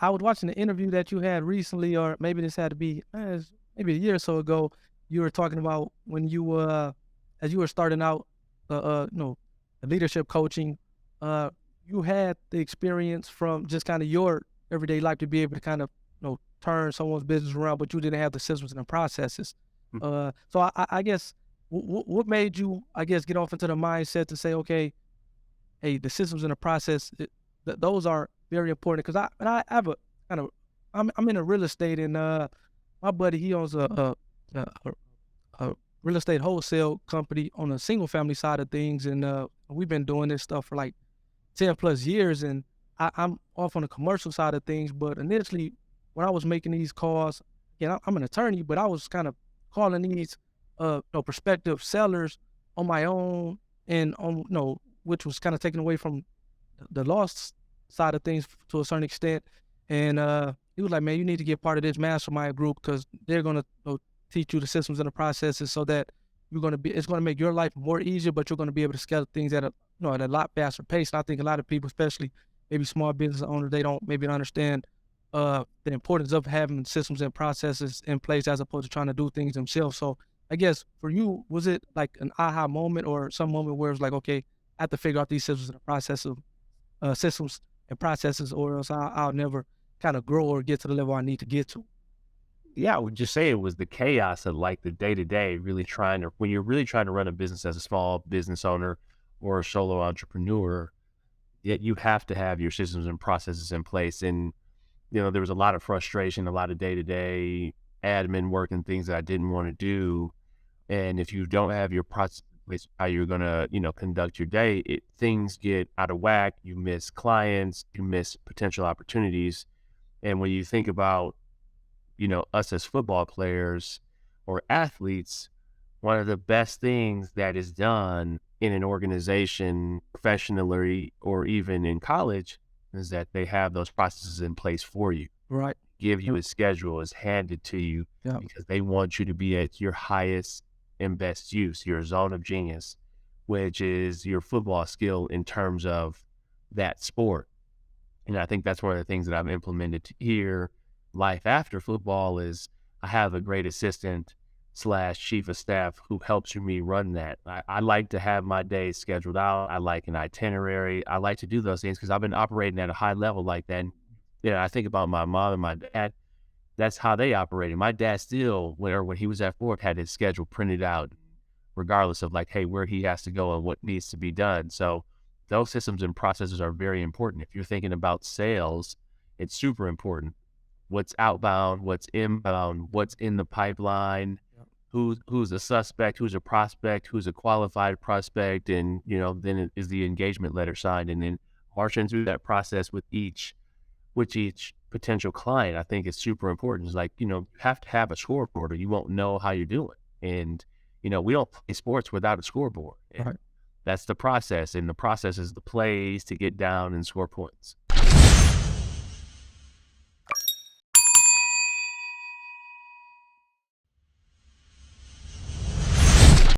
I was watching the interview that you had recently, or maybe this had to be maybe a year or so ago. You were talking about when you as you were starting out, leadership coaching. Uh, you had the experience from just kind of your everyday life to be able to kind of turn someone's business around, but you didn't have the systems and the processes. Mm. So I guess what made you, I guess, get off into the mindset to say, okay, hey, the systems and the process, those are very important because I have a kind of I'm in a real estate and my buddy he owns a, a real estate wholesale company on a single family side of things and we've been doing this stuff for like 10 plus years and I'm off on the commercial side of things. But initially, when I was making these calls, I'm an attorney, but I was kind of calling these prospective sellers on my own and on which was kind of taken away from the loss side of things to a certain extent. And he was like, "Man, you need to get part of this mastermind group because they're gonna teach you the systems and the processes so that it's gonna make your life more easier, but you're gonna be able to scale things at a lot faster pace." And I think a lot of people, especially maybe small business owners, they don't maybe understand the importance of having systems and processes in place as opposed to trying to do things themselves. So I guess for you, was it like an aha moment or some moment where it's like, okay, I have to figure out these systems and processes, or else I'll never kind of grow or get to the level I need to get to. Yeah, I would just say it was the chaos of like the day to day, really trying to, when you're really trying to run a business as a small business owner or a solo entrepreneur, yet you have to have your systems and processes in place. And, there was a lot of frustration, a lot of day to day admin work and things that I didn't want to do. And if you don't have your process in place, how you're going to, conduct your day, things get out of whack. You miss clients, you miss potential opportunities. And when you think about, us as football players or athletes, one of the best things that is done in an organization professionally or even in college is that they have those processes in place for you, Right. give you Yep. a schedule, is handed to you Yeah. because they want you to be at your highest and best use, your zone of genius, which is your football skill in terms of that sport. And I think that's one of the things that I've implemented here. Life after football is I have a great assistant slash chief of staff who helps me run that. I like to have my days scheduled out. I like an itinerary. I like to do those things because I've been operating at a high level like that. And, I think about my mom and my dad. That's how they operated. My dad still, when he was at work, had his schedule printed out, regardless of like, hey, where he has to go and what needs to be done. So those systems and processes are very important. If you're thinking about sales, it's super important. What's outbound, what's inbound, what's in the pipeline, Yep. who's a suspect, who's a prospect, who's a qualified prospect, and then it is the engagement letter signed, and then marching through that process with each potential client. I think is super important. It's like, you have to have a scoreboard or you won't know how you're doing. And, we don't play sports without a scoreboard. And Right. that's the process. And the process is the plays to get down and score points.